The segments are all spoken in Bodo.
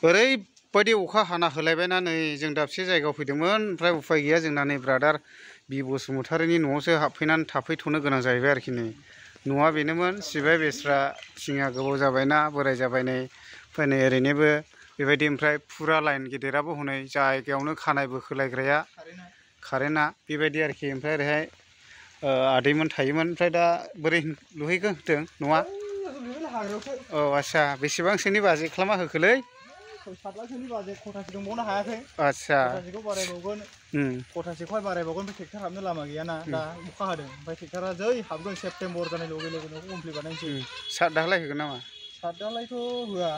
ओरैबायदि अखा हाना होलायबायना नै जों दाबसे जायगायाव फैदोंमोन ओमफ्राय उफाय गैया जोंना नै ब्रादार बि बसुमतारिनि न'आवसो हाबफैनानै थाफैथ'नो गोनां जाहैबाय आरोखि नै न'आ बेनोमोन सिबाय बेस्रा थिङा गोबाव जाबायना बोराय जाबाय नै ओमफ्राय नै ओरैनोबो बेबायदि ओमफ्राय फुरा लाइन गेदेराबो हनै जायगायावनो खानाय बोखोलायग्राया कारेन्टआ बेबायदि आरोखि ओमफ्राय ओरैहाय आदैमोन थायोमोन ओमफ्राय दा बोरै लुहैखो होदों न'आ औ आच्छा बेसेबांसोनि बाजेट खालामना होखोलै 7 लाखसोनि बाजेट खथासे दंबावनो हायाखै आच्छा खथासेखौ बारायबावगोन खथासेखौहाय बारायबावगोन ओमफ्राय ट्रेक्टर हाबनो लामा गैयाना दा अखा हादों ओमफ्राय ट्रेक्टरा जै हाबगोन सेप्तेम्बर जानाय लगे लगेनो कमप्लिट बानायनोसै 7 दालाय होगोन नामा 7 दालायथ' होआ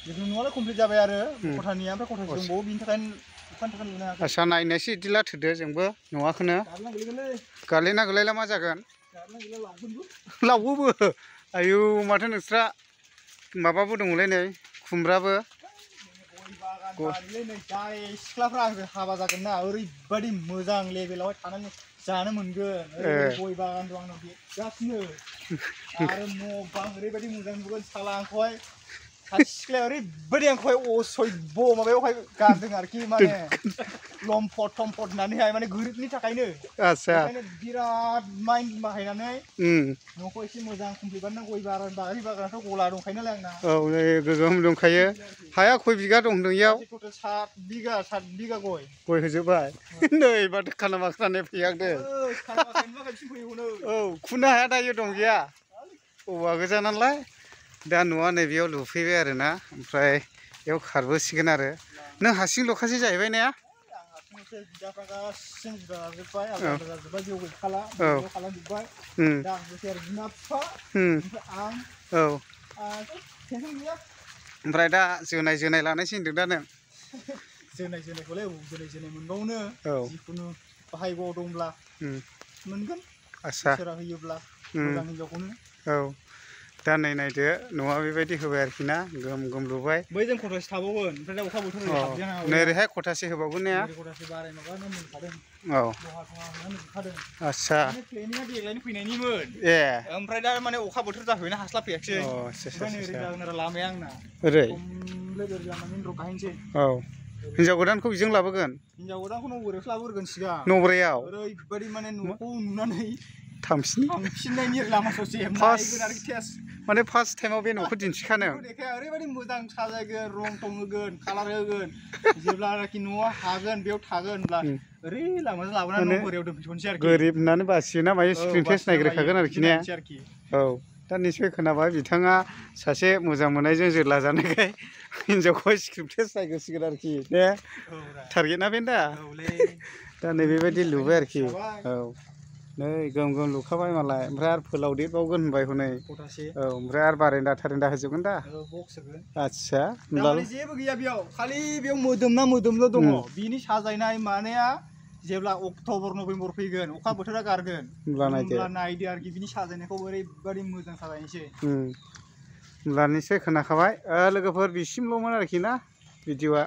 जिखुनु न'आलाय कमप्लिट जाबाय आरो खथानिया ओमफ्राय खथासे दंबावो बिनि थाखायनो अखानि थाखाय लुनो हायाखै आच्छा नायनोसै इदिला थोदो जोंबो न'आखौनो गालिना गोलायला मा जागोन लावोबो आयौ माथो नोंस्रा माबाबो दङलै नै खुमब्राबो सिख्लाफ्रा आंजों हाबा जागोन ना ओरैबायदि मोजां लेभेलावहाय थानानै जानो मोनगोन गय बागान दं आंनाव देरगासिनो आरो न' बां ओरैबायदि मोजां नुगोन साला आंखौहाय सिख्लाया ओरैबायदि आंखौहाय असय्य माबायावहाय गारदों आरोखि माने लम्फद थम्फद होननानैहाय माने गोरिबनि थाखायनो आच्छा ओंखायनो बिराद माइन्ड बाहायनानै न'खौ एसे मोजां कमप्लिट बानायना गय बागान बारि बागानाथ' गला दंखायो नालाय आंना औ नै गोगोम दंखायो हाया खय बिगा दं होनदों इयाव 7 बिगा गय होजोबबाय नै माथो खालामाखै फैहांदों औ खुनो हाया दायो दं गैया औवा गोजा नालाय दा न'आ नैबेयाव लुफैबाय आरोना ओमफ्राय बेयाव खारबोसिगोन आरो नों हारसिं ल'खासो जाहैबाय ने ओमफ्राय दा जोनाय लानायसै होनदों दा नों जोनायखौलाय जोनाय मोनबावनो जिखुनु बाहायगौ दंब्ला मोनगोन इसोरा होयोब्ला मोजां हिनजावखौनो औ दा नै नायदो न'आ बेबायदि होबाय आरोखि ना गोम गोम लुबाय बै जों खथासे थाबावगोन ओमफ्राय दा अखा बोथोर नैरैहाय खथासे होबावगोन ने खथासे बाराय माबानो मोनखादों औ मोनखादों आच्छा प्लेनिंआ देग्लायनो फैनायनिमोन ए ओमफ्राय दा माने अखा बोथोर जाफैना हास्लाबफैयाखिसै ओमफ्राय नै ओरै जागोन आरो लामाया आंना ओरै लोगो लामानि रक गाहैनोसै औ हिनजाव गोदानखौ बेजों लाबोगोन हिनजाव गोदानखौ नबोरैयावसो लाबोग्रोगोन सिगां नबोरैयाव ओरैबायदि माने न'खौ नुनानै थांफिननायनि लामा ससे नायगोन आरोखि टेस्ट माने फार्स्ट टाइमाव बे न'खौ दिन्थिखानो ओरैबायदि मोजां साजायगोन रं थं होगोन कालार होगोन जेब्लानाखि न'आव हागोन बेयाव थागोन होनब्ला ओरै लामाजों लाबोनानै नबोरैयाव दोनफैथ'नोसै आरोखि गोरिब होननानै बासियोना मायो स्क्रिन टेस्ट नायग्रोखागोन आरोखि ने औ दा निस्सय खोनाबाय बिथाङा सासे मोजां मोननायजों जोला जानायखाय हिनजावखौहाय स्क्रिन टेस्ट नायग्रोसिगोन आरोखि ने टारगेटआ बेनो दा नै बेबायदि लुबाय आरोखि औ नै गोम गोम लुखाबाय मालाय ओमफ्राय आरो फोलावदेरबावगोन होनबाय हनै औ ओमफ्राय आरो बारेन्दा थारेन्दा होजोबगोन दा आच्छा जेबो गैया बेयाव खालि बेयाव मोदोमल' दङ बिनि साजायनाय मानाया जेब्ला अक्ट'बर नभेम्बर फैगोन अखा बोथोरा गारगोन होमब्ला नायदो आरोखि बिनि साजायनायखौ ओरैबायदि मोजां साजायनोसै होमब्ला निस्सय खोनाखाबाय लोगोफोर बिसिमल'मोन आरोखि ना भिडिअ'आ